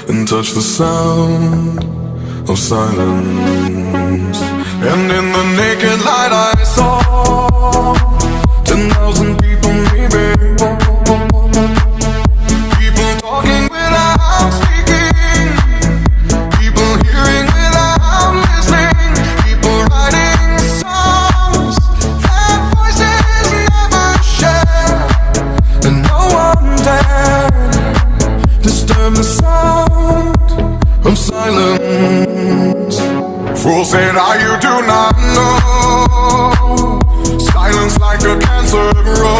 and touch the sound of silence. And in the naked light I saw 10,000 people, maybe. People talking without speaking, people hearing without listening, people writing songs that voices never share, and no one dared disturb the sound of silence. Fool said, you do not know. Silence like a cancer grows.